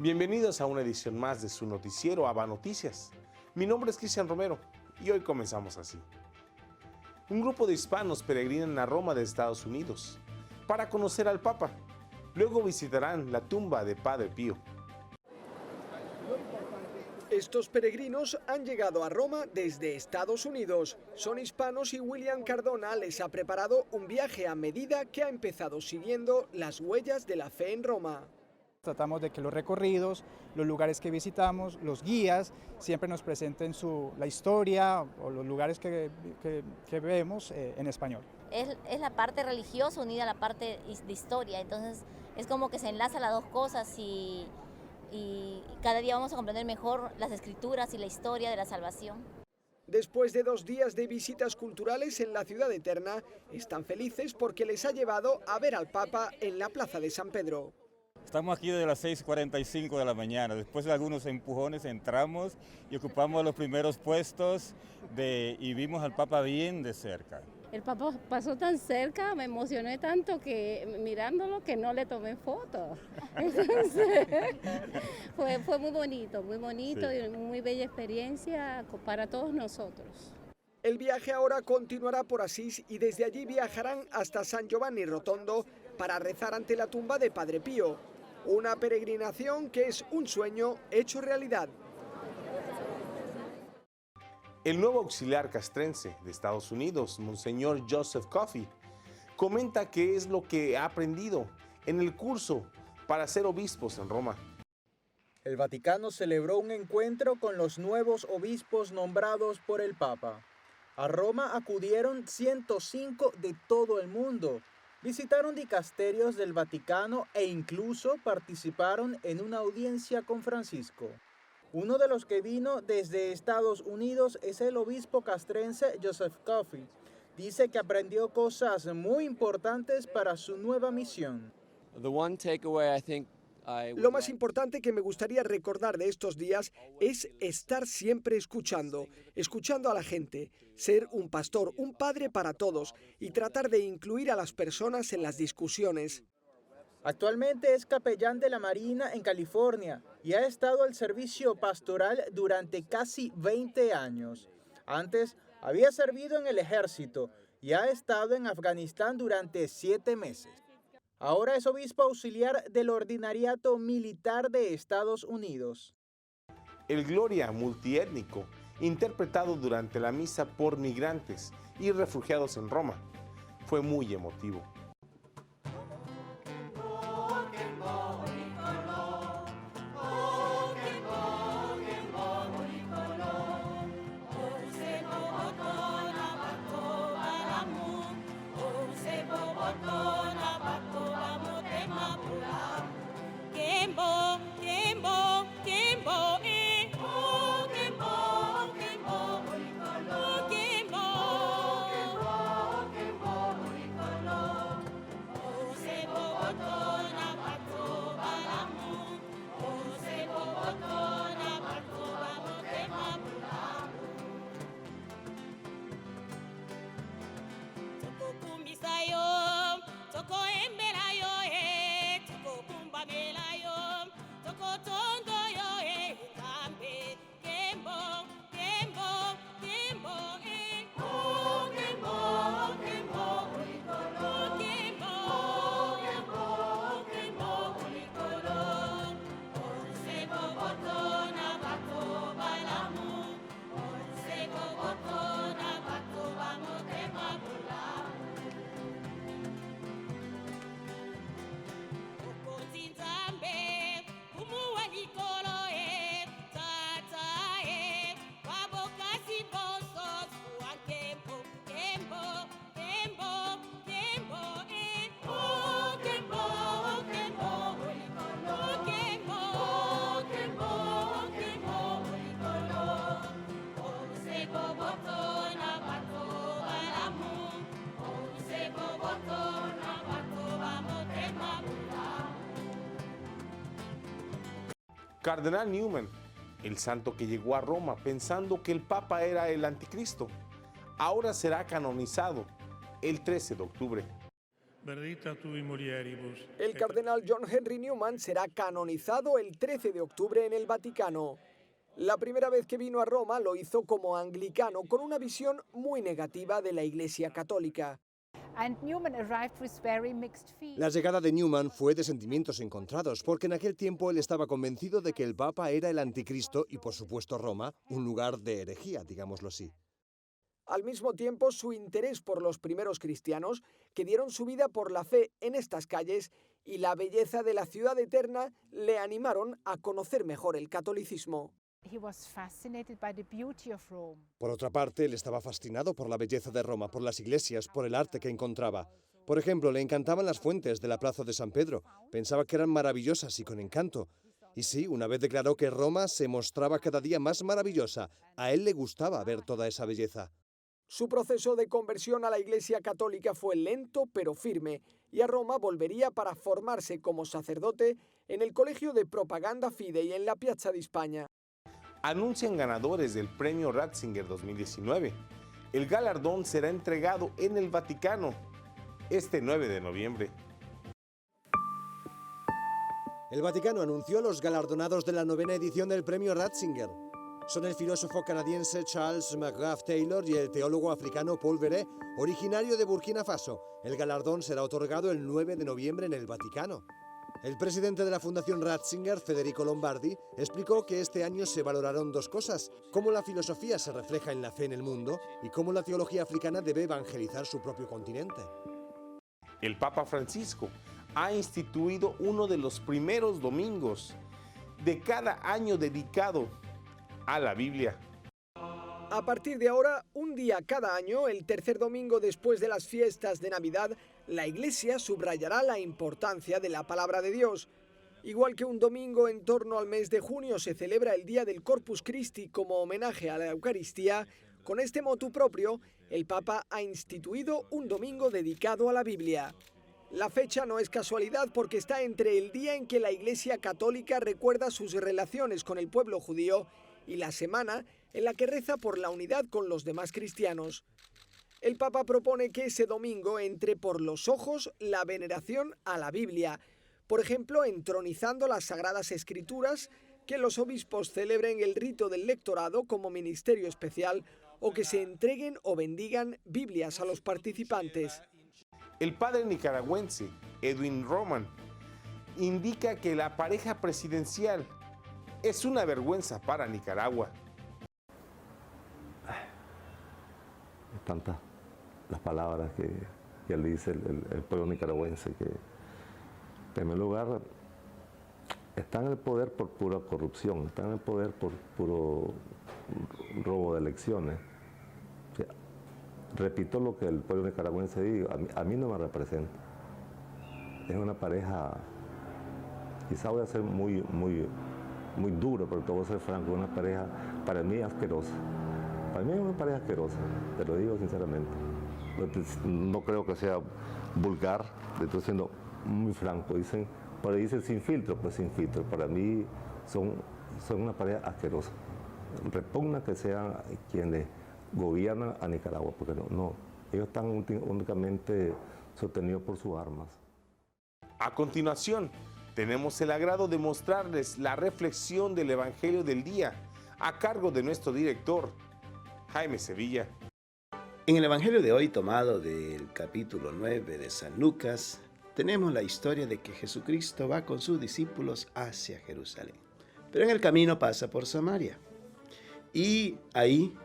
Bienvenidos a una edición más de su noticiero ABA Noticias. Mi nombre es Cristian Romero y hoy comenzamos así. Un grupo de hispanos peregrinan a Roma de Estados Unidos para conocer al Papa. Luego visitarán la tumba de Padre Pío. Estos peregrinos han llegado a Roma desde Estados Unidos. Son hispanos y William Cardona les ha preparado un viaje a medida que ha empezado siguiendo las huellas de la fe en Roma. Tratamos de que los recorridos, los lugares que visitamos, los guías, siempre nos presenten la historia o los lugares que vemos en español. Es la parte religiosa unida a la parte de historia, entonces es como que se enlazan las dos cosas y cada día vamos a comprender mejor las escrituras y la historia de la salvación. Después de 2 días de visitas culturales en la ciudad eterna, están felices porque les ha llevado a ver al Papa en la plaza de San Pedro. Estamos aquí desde las 6:45 de la mañana. Después de algunos empujones entramos y ocupamos los primeros puestos y vimos al Papa bien de cerca. El Papa pasó tan cerca, me emocioné tanto que mirándolo que no le tomé foto. Entonces, fue muy bonito sí. Y muy bella experiencia para todos nosotros. El viaje ahora continuará por Asís y desde allí viajarán hasta San Giovanni Rotondo para rezar ante la tumba de Padre Pío. Una peregrinación que es un sueño hecho realidad. El nuevo auxiliar castrense de Estados Unidos, Monseñor Joseph Coffey, comenta qué es lo que ha aprendido en el curso para ser obispos en Roma. El Vaticano celebró un encuentro con los nuevos obispos nombrados por el Papa. A Roma acudieron 105 de todo el mundo. Visitaron dicasterios del Vaticano e incluso participaron en una audiencia con Francisco. Uno de los que vino desde Estados Unidos es el obispo castrense Joseph Coffey. Dice que aprendió cosas muy importantes para su nueva misión. Lo más importante que me gustaría recordar de estos días es estar siempre escuchando a la gente, ser un pastor, un padre para todos y tratar de incluir a las personas en las discusiones. Actualmente es capellán de la Marina en California y ha estado al servicio pastoral durante casi 20 años. Antes había servido en el ejército y ha estado en Afganistán durante 7 meses. Ahora es obispo auxiliar del Ordinariato Militar de Estados Unidos. El Gloria multiétnico, interpretado durante la misa por migrantes y refugiados en Roma, fue muy emotivo. Cardenal Newman, el santo que llegó a Roma pensando que el Papa era el anticristo, ahora será canonizado el 13 de octubre. benedicta tu in mulieribus. El cardenal John Henry Newman será canonizado el 13 de octubre en el Vaticano. La primera vez que vino a Roma lo hizo como anglicano, con una visión muy negativa de la Iglesia Católica. La llegada de Newman fue de sentimientos encontrados, porque en aquel tiempo él estaba convencido de que el Papa era el anticristo y, por supuesto, Roma, un lugar de herejía, digámoslo así. Al mismo tiempo, su interés por los primeros cristianos, que dieron su vida por la fe en estas calles, y la belleza de la ciudad eterna le animaron a conocer mejor el catolicismo. Por otra parte, él estaba fascinado por la belleza de Roma, por las iglesias, por el arte que encontraba. Por ejemplo, le encantaban las fuentes de la Plaza de San Pedro. Pensaba que eran maravillosas y con encanto. Y sí, una vez declaró que Roma se mostraba cada día más maravillosa. A él le gustaba ver toda esa belleza. Su proceso de conversión a la Iglesia Católica fue lento pero firme, y a Roma volvería para formarse como sacerdote en el Colegio de Propaganda Fidei en la Piazza di Spagna. Anuncian ganadores del Premio Ratzinger 2019. El galardón será entregado en el Vaticano este 9 de noviembre. El Vaticano anunció los galardonados de la 9ª edición del Premio Ratzinger. Son el filósofo canadiense Charles McGrath Taylor y el teólogo africano Paul Verret, originario de Burkina Faso. El galardón será otorgado el 9 de noviembre en el Vaticano. El presidente de la Fundación Ratzinger, Federico Lombardi, explicó que este año se valoraron dos cosas: cómo la filosofía se refleja en la fe en el mundo y cómo la teología africana debe evangelizar su propio continente. El Papa Francisco ha instituido uno de los primeros domingos de cada año dedicado a la Biblia. A partir de ahora, un día cada año, el tercer domingo después de las fiestas de Navidad, la Iglesia subrayará la importancia de la palabra de Dios. Igual que un domingo en torno al mes de junio se celebra el Día del Corpus Christi como homenaje a la Eucaristía, con este motu propio, el Papa ha instituido un domingo dedicado a la Biblia. La fecha no es casualidad porque está entre el día en que la Iglesia Católica recuerda sus relaciones con el pueblo judío y la semana en la que reza por la unidad con los demás cristianos. El Papa propone que ese domingo entre por los ojos la veneración a la Biblia, por ejemplo, entronizando las Sagradas Escrituras, que los obispos celebren el rito del lectorado como ministerio especial o que se entreguen o bendigan Biblias a los participantes. El padre nicaragüense Edwin Roman indica que la pareja presidencial es una vergüenza para Nicaragua. Tantas las palabras que él dice, el pueblo nicaragüense, que en primer lugar está en el poder por pura corrupción, está en el poder por puro robo de elecciones. O sea, repito lo que el pueblo nicaragüense dice, a mí no me representa. Es una pareja, quizá voy a ser muy duro, pero te voy a ser franco, una pareja para mí asquerosa. Para mí es una pareja asquerosa, te lo digo sinceramente. No creo que sea vulgar, estoy siendo muy franco. Por ahí dicen sin filtro, pues sin filtro. Para mí son una pareja asquerosa. Repugna que sean quienes gobiernan a Nicaragua, porque no, ellos están únicamente sostenidos por sus armas. A continuación, tenemos el agrado de mostrarles la reflexión del Evangelio del día a cargo de nuestro director, Jaime Sevilla. En el Evangelio de hoy, tomado del capítulo 9 de San Lucas, tenemos la historia de que Jesucristo va con sus discípulos hacia Jerusalén. Pero en el camino pasa por Samaria. Y ahí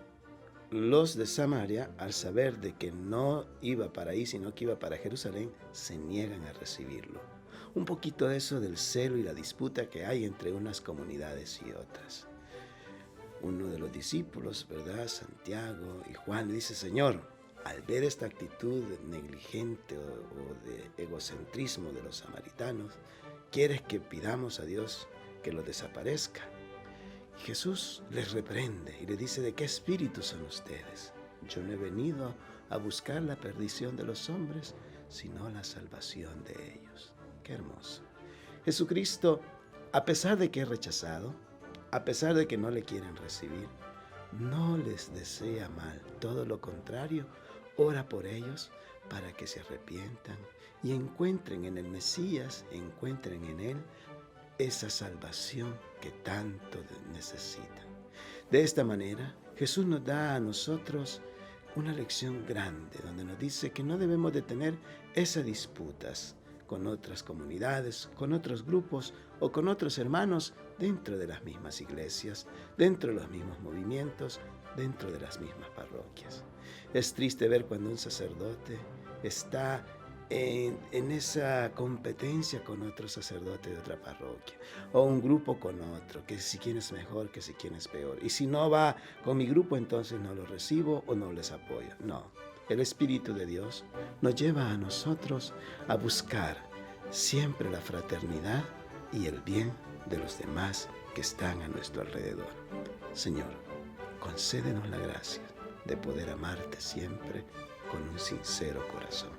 los de Samaria, al saber de que no iba para ahí, sino que iba para Jerusalén, se niegan a recibirlo. Un poquito de eso del celo y la disputa que hay entre unas comunidades y otras. Uno de los discípulos, ¿verdad?, Santiago y Juan, le dice: Señor, al ver esta actitud negligente o de egocentrismo de los samaritanos, ¿quieres que pidamos a Dios que los desaparezca? Y Jesús les reprende y le dice: ¿de qué espíritu son ustedes? Yo no he venido a buscar la perdición de los hombres, sino la salvación de ellos. Qué hermoso. Jesucristo, a pesar de que es rechazado, a pesar de que no le quieren recibir, no les desea mal, todo lo contrario, ora por ellos para que se arrepientan y encuentren en el Mesías, encuentren en Él esa salvación que tanto necesitan. De esta manera, Jesús nos da a nosotros una lección grande, donde nos dice que no debemos de tener esas disputas con otras comunidades, con otros grupos o con otros hermanos dentro de las mismas iglesias, dentro de los mismos movimientos, dentro de las mismas parroquias. Es triste ver cuando un sacerdote está en esa competencia con otro sacerdote de otra parroquia, o un grupo con otro, que si quién es mejor, que si quién es peor. Y si no va con mi grupo, entonces no lo recibo o no les apoyo. No, el Espíritu de Dios nos lleva a nosotros a buscar siempre la fraternidad y el bien de los demás que están a nuestro alrededor. Señor, concédenos la gracia de poder amarte siempre con un sincero corazón.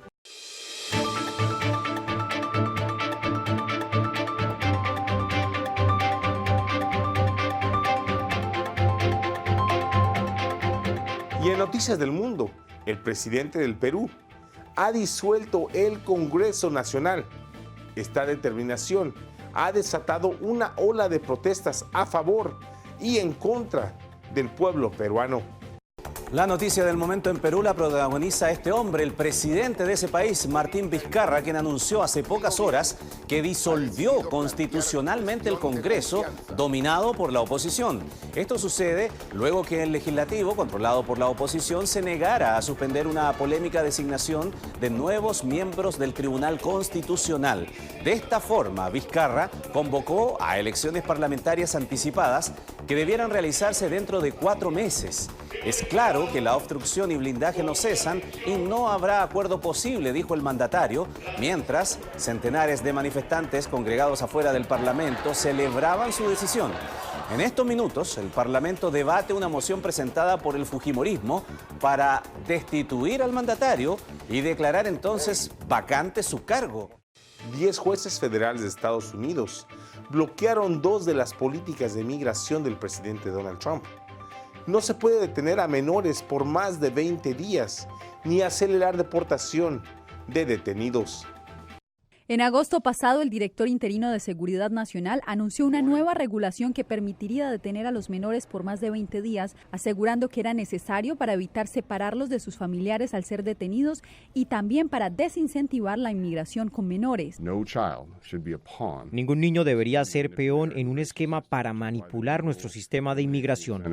Y en Noticias del Mundo, el presidente del Perú ha disuelto el Congreso Nacional. Esta determinación ha desatado una ola de protestas a favor y en contra del pueblo peruano. La noticia del momento en Perú la protagoniza este hombre, el presidente de ese país, Martín Vizcarra, quien anunció hace pocas horas que disolvió constitucionalmente el Congreso dominado por la oposición. Esto sucede luego que el legislativo, controlado por la oposición, se negara a suspender una polémica designación de nuevos miembros del Tribunal Constitucional. De esta forma, Vizcarra convocó a elecciones parlamentarias anticipadas que debieran realizarse dentro de 4 meses. Es claro que la obstrucción y blindaje no cesan y no habrá acuerdo posible, dijo el mandatario, mientras centenares de manifestantes congregados afuera del Parlamento celebraban su decisión. En estos minutos, el Parlamento debate una moción presentada por el Fujimorismo para destituir al mandatario y declarar entonces vacante su cargo. 10 jueces federales de Estados Unidos bloquearon 2 de las políticas de migración del presidente Donald Trump. No se puede detener a menores por más de 20 días, ni acelerar deportación de detenidos. En agosto pasado, el director interino de Seguridad Nacional anunció una nueva regulación que permitiría detener a los menores por más de 20 días, asegurando que era necesario para evitar separarlos de sus familiares al ser detenidos y también para desincentivar la inmigración con menores. Ningún niño debería ser peón en un esquema para manipular nuestro sistema de inmigración.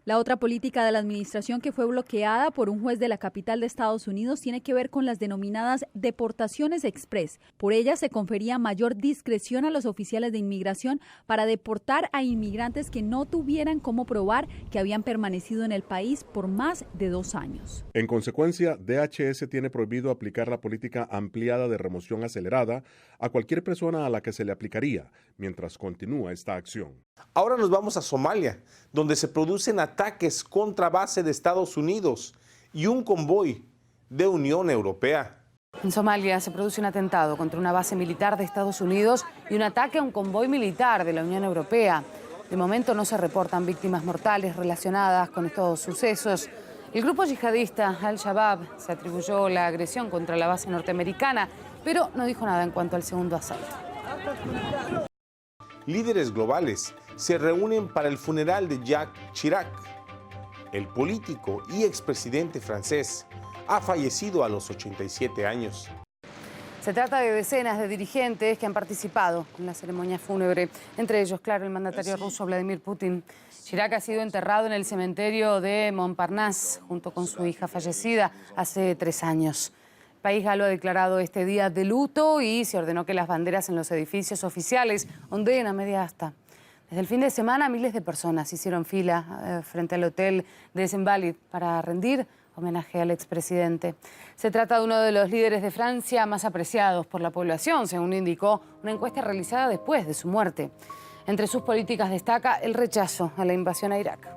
La otra política de la administración que fue bloqueada por un juez de la capital de Estados Unidos tiene que ver con las denominadas deportaciones express. Por ellas se confería mayor discreción a los oficiales de inmigración para deportar a inmigrantes que no tuvieran cómo probar que habían permanecido en el país por más de 2 años. En consecuencia, DHS tiene prohibido aplicar la política ampliada de remoción acelerada a cualquier persona a la que se le aplicaría mientras continúa esta acción. Ahora nos vamos a Somalia, donde se producen ataques contra base de Estados Unidos y un convoy de Unión Europea. En Somalia se produce un atentado contra una base militar de Estados Unidos y un ataque a un convoy militar de la Unión Europea. De momento no se reportan víctimas mortales relacionadas con estos sucesos. El grupo yihadista Al-Shabaab se atribuyó la agresión contra la base norteamericana, pero no dijo nada en cuanto al segundo asalto. Líderes globales se reúnen para el funeral de Jacques Chirac. El político y expresidente francés ha fallecido a los 87 años. Se trata de decenas de dirigentes que han participado en la ceremonia fúnebre, entre ellos, claro, el mandatario ruso Vladimir Putin. Chirac ha sido enterrado en el cementerio de Montparnasse junto con su hija fallecida hace 3 años. El país galo ha declarado este día de luto y se ordenó que las banderas en los edificios oficiales ondeen a media asta. Desde el fin de semana, miles de personas hicieron fila frente al hotel de Les Invalides para rendir homenaje al expresidente. Se trata de uno de los líderes de Francia más apreciados por la población, según indicó una encuesta realizada después de su muerte. Entre sus políticas destaca el rechazo a la invasión a Irak.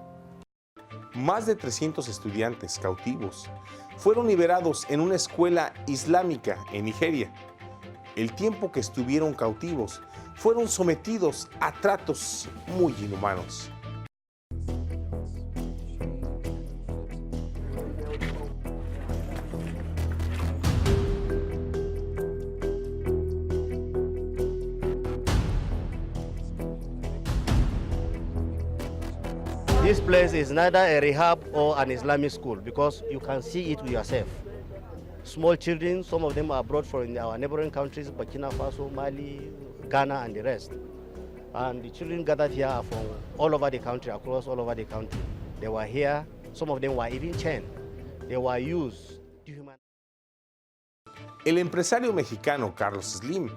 Más de 300 estudiantes cautivos fueron liberados en una escuela islámica en Nigeria. El tiempo que estuvieron cautivos fueron sometidos a tratos muy inhumanos. This place is neither a rehab or an Islamic school because you can see it yourself. Small children, some of them are brought from our neighboring countries, Burkina Faso, Mali, Ghana, and the rest. And the children gathered here are from all over the country, across all over the country. They were here, some of them were even chained. They were used to human. El empresario mexicano Carlos Slim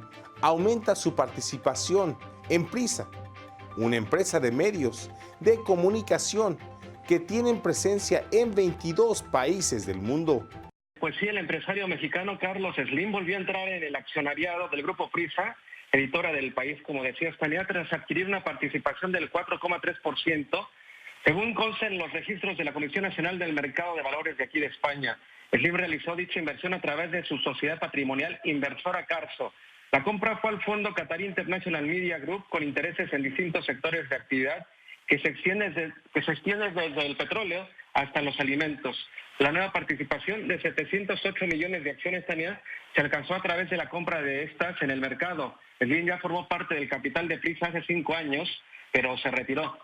aumenta su participación en Prisa, una empresa de medios de comunicación que tienen presencia en 22 países del mundo. Pues sí, el empresario mexicano Carlos Slim volvió a entrar en el accionariado del Grupo Prisa, editora del País, como decía Tania, tras adquirir una participación del 4,3%, según consta en los registros de la Comisión Nacional del Mercado de Valores de aquí de España. Slim realizó dicha inversión a través de su sociedad patrimonial Inversora Carso. La compra fue al fondo Qatari International Media Group, con intereses en distintos sectores de actividad que se extiende desde el petróleo hasta los alimentos. La nueva participación de 708 millones de acciones, Tania, se alcanzó a través de la compra de estas en el mercado. Slim ya formó parte del capital de Prisa hace 5 años, pero se retiró.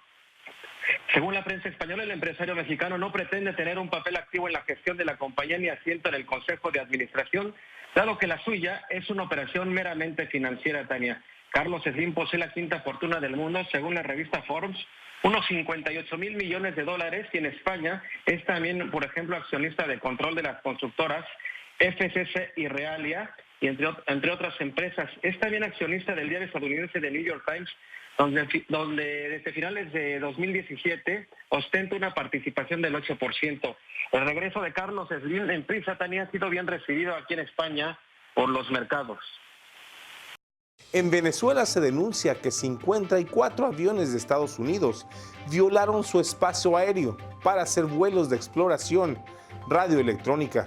Según la prensa española, el empresario mexicano no pretende tener un papel activo en la gestión de la compañía ni asiento en el Consejo de Administración, dado que la suya es una operación meramente financiera, Tania. Carlos Slim posee la quinta fortuna del mundo, según la revista Forbes, unos 58,000 millones de dólares, y en España es también, por ejemplo, accionista de control de las constructoras FCC y Realia, y entre otras empresas. Es también accionista del diario estadounidense The New York Times, donde desde finales de 2017 ostenta una participación del 8%. El regreso de Carlos Slim en Prisa, Tania, ha sido bien recibido aquí en España por los mercados. En Venezuela se denuncia que 54 aviones de Estados Unidos violaron su espacio aéreo para hacer vuelos de exploración radioelectrónica.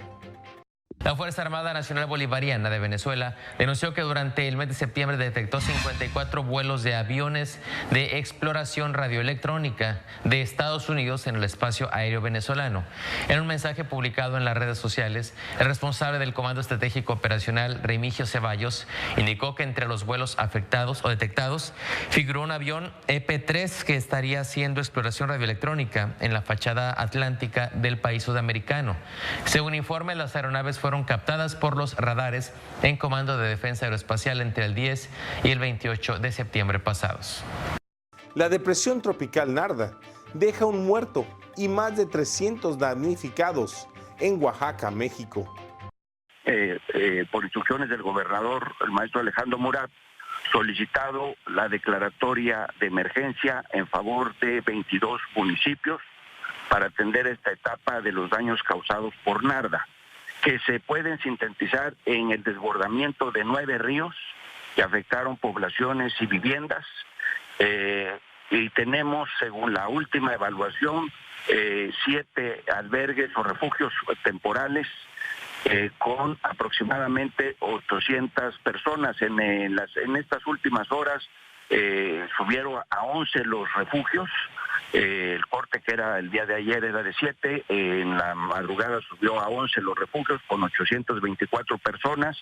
La Fuerza Armada Nacional Bolivariana de Venezuela denunció que durante el mes de septiembre detectó 54 vuelos de aviones de exploración radioelectrónica de Estados Unidos en el espacio aéreo venezolano. En un mensaje publicado en las redes sociales, el responsable del Comando Estratégico Operacional, Remigio Ceballos, indicó que entre los vuelos afectados o detectados figuró un avión EP-3 que estaría haciendo exploración radioelectrónica en la fachada atlántica del país sudamericano. Según informe, las aeronaves fueron captadas por los radares en Comando de Defensa Aeroespacial entre el 10 y el 28 de septiembre pasados. La depresión tropical Narda deja un muerto y más de 300 damnificados en Oaxaca, México. Por instrucciones del gobernador, el maestro Alejandro Murat, solicitado la declaratoria de emergencia en favor de 22 municipios para atender esta etapa de los daños causados por Narda, que se pueden sintetizar en el desbordamiento de 9 ríos que afectaron poblaciones y viviendas. Y tenemos, según la última evaluación, 7 albergues o refugios temporales con aproximadamente 800 personas. En estas últimas horas subieron a 11 los refugios. El corte que era el día de ayer era de 7, en la madrugada subió a 11 los refugios con 824 personas.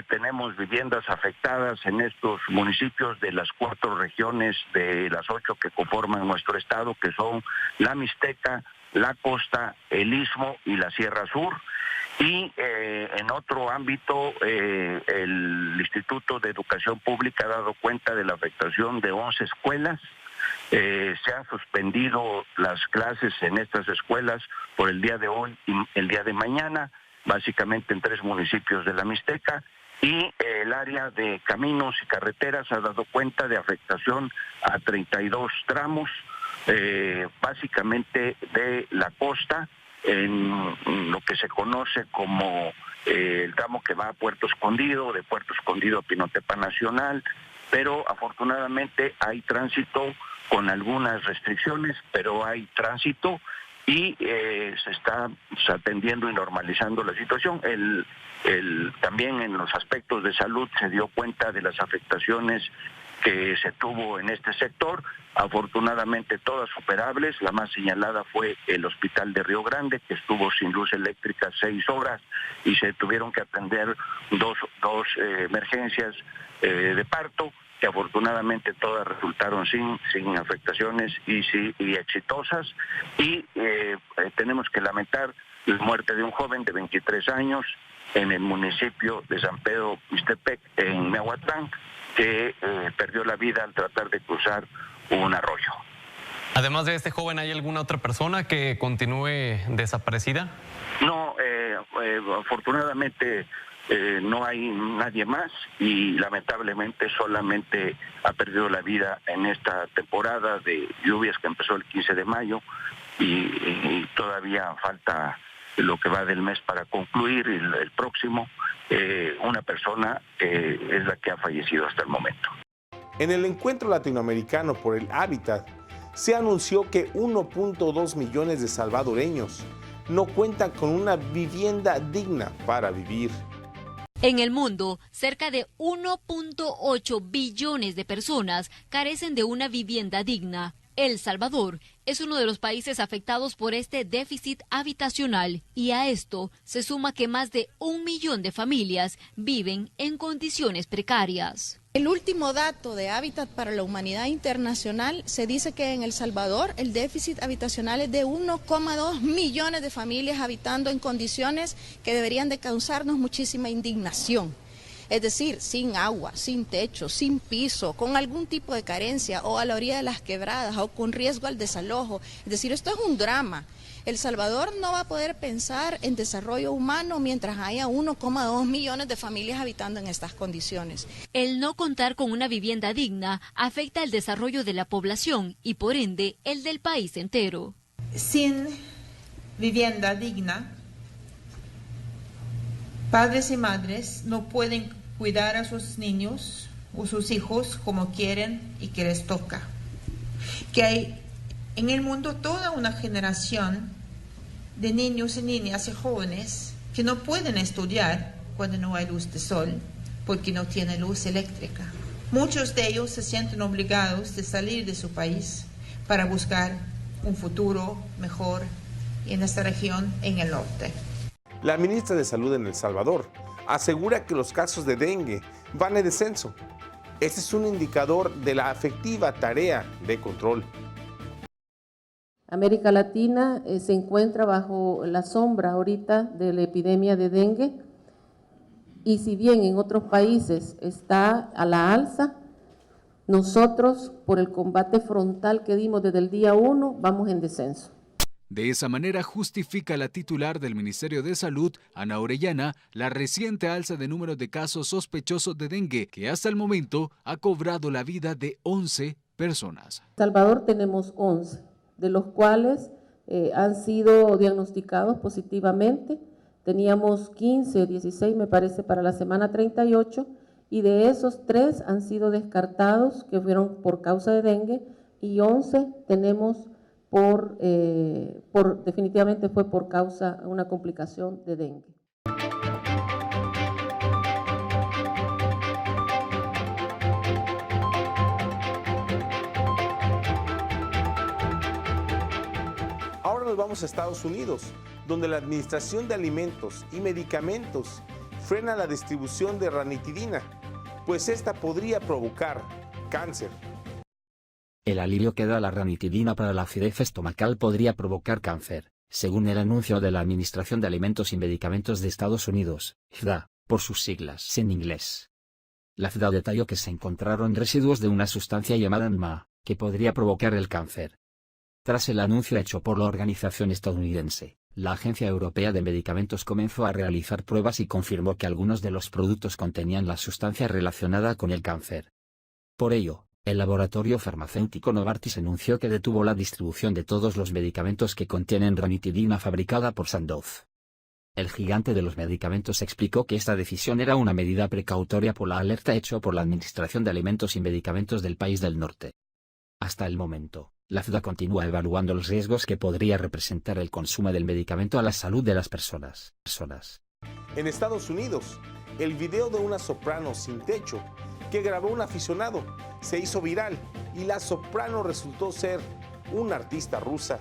Tenemos viviendas afectadas en estos municipios de las 4 regiones de las 8 que conforman nuestro estado, que son la Mixteca, la Costa, el Istmo y la Sierra Sur. Y en otro ámbito, el Instituto de Educación Pública ha dado cuenta de la afectación de 11 escuelas. Se han suspendido las clases en estas escuelas por el día de hoy y el día de mañana, básicamente en 3 municipios de la Mixteca, y el área de caminos y carreteras ha dado cuenta de afectación a 32 tramos, básicamente de la costa, en lo que se conoce como el tramo que va a Puerto Escondido, de Puerto Escondido a Pinotepa Nacional, pero afortunadamente hay tránsito con algunas restricciones, pero hay tránsito y se está atendiendo y normalizando la situación. También en los aspectos de salud se dio cuenta de las afectaciones que se tuvo en este sector, afortunadamente todas superables. La más señalada fue el hospital de Río Grande, que estuvo sin luz eléctrica 6 horas y se tuvieron que atender dos emergencias de parto, que afortunadamente todas resultaron sin afectaciones y exitosas, y tenemos que lamentar la muerte de un joven de 23 años en el municipio de San Pedro Ixtepec, en Miahuatlán, que perdió la vida al tratar de cruzar un arroyo. Además de este joven, ¿hay alguna otra persona que continúe desaparecida? No, afortunadamente no hay nadie más, y lamentablemente solamente ha perdido la vida en esta temporada de lluvias que empezó el 15 de mayo y todavía falta lo que va del mes para concluir el próximo. Una persona es la que ha fallecido hasta el momento. En el Encuentro Latinoamericano por el Hábitat se anunció que 1.2 millones de salvadoreños no cuentan con una vivienda digna para vivir. En el mundo, cerca de 1.8 billones de personas carecen de una vivienda digna. El Salvador es uno de los países afectados por este déficit habitacional, y a esto se suma que más de 1 millón de familias viven en condiciones precarias. El último dato de Hábitat para la Humanidad Internacional se dice que en El Salvador el déficit habitacional es de 1,2 millones de familias habitando en condiciones que deberían de causarnos muchísima indignación. Es decir, sin agua, sin techo, sin piso, con algún tipo de carencia o a la orilla de las quebradas o con riesgo al desalojo. Es decir, esto es un drama. El Salvador no va a poder pensar en desarrollo humano mientras haya 1,2 millones de familias habitando en estas condiciones. El no contar con una vivienda digna afecta el desarrollo de la población y por ende el del país entero. Sin vivienda digna, padres y madres no pueden cuidar a sus niños o sus hijos como quieren y que les toca. Que hay en el mundo toda una generación de niños y niñas y jóvenes que no pueden estudiar cuando no hay luz de sol, porque no tienen luz eléctrica. Muchos de ellos se sienten obligados de salir de su país para buscar un futuro mejor en esta región en el norte. La ministra de Salud en El Salvador asegura que los casos de dengue van en descenso. Este es un indicador de la efectiva tarea de control. América Latina se encuentra bajo la sombra ahorita de la epidemia de dengue, y si bien en otros países está a la alza, nosotros, por el combate frontal que dimos desde el día 1, vamos en descenso. De esa manera justifica la titular del Ministerio de Salud, Ana Orellana, la reciente alza de números de casos sospechosos de dengue, que hasta el momento ha cobrado la vida de 11 personas. En Salvador tenemos 11, de los cuales han sido diagnosticados positivamente. Teníamos 15, 16 me parece para la semana 38, y de esos 3 han sido descartados que fueron por causa de dengue, y 11 tenemos definitivamente fue por causa de una complicación de dengue. Ahora nos vamos a Estados Unidos, donde la Administración de Alimentos y Medicamentos frena la distribución de ranitidina, pues esta podría provocar cáncer. El alivio que da la ranitidina para la acidez estomacal podría provocar cáncer, según el anuncio de la Administración de Alimentos y Medicamentos de Estados Unidos, FDA, por sus siglas en inglés. La FDA detalló que se encontraron residuos de una sustancia llamada NMA, que podría provocar el cáncer. Tras el anuncio hecho por la organización estadounidense, la Agencia Europea de Medicamentos comenzó a realizar pruebas y confirmó que algunos de los productos contenían la sustancia relacionada con el cáncer. Por ello, el laboratorio farmacéutico Novartis anunció que detuvo la distribución de todos los medicamentos que contienen ranitidina fabricada por Sandoz. El gigante de los medicamentos explicó que esta decisión era una medida precautoria por la alerta hecha por la Administración de Alimentos y Medicamentos del país del norte. Hasta el momento, la FDA continúa evaluando los riesgos que podría representar el consumo del medicamento a la salud de las personas. En Estados Unidos, el video de una soprano sin techo que grabó un aficionado se hizo viral, y la soprano resultó ser una artista rusa.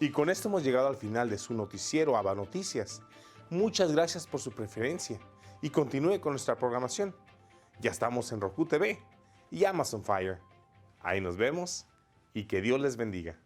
Y con esto hemos llegado al final de su noticiero Aba Noticias. Muchas gracias por su preferencia y continúe con nuestra programación. Ya estamos en Roku TV y Amazon Fire. Ahí nos vemos y que Dios les bendiga.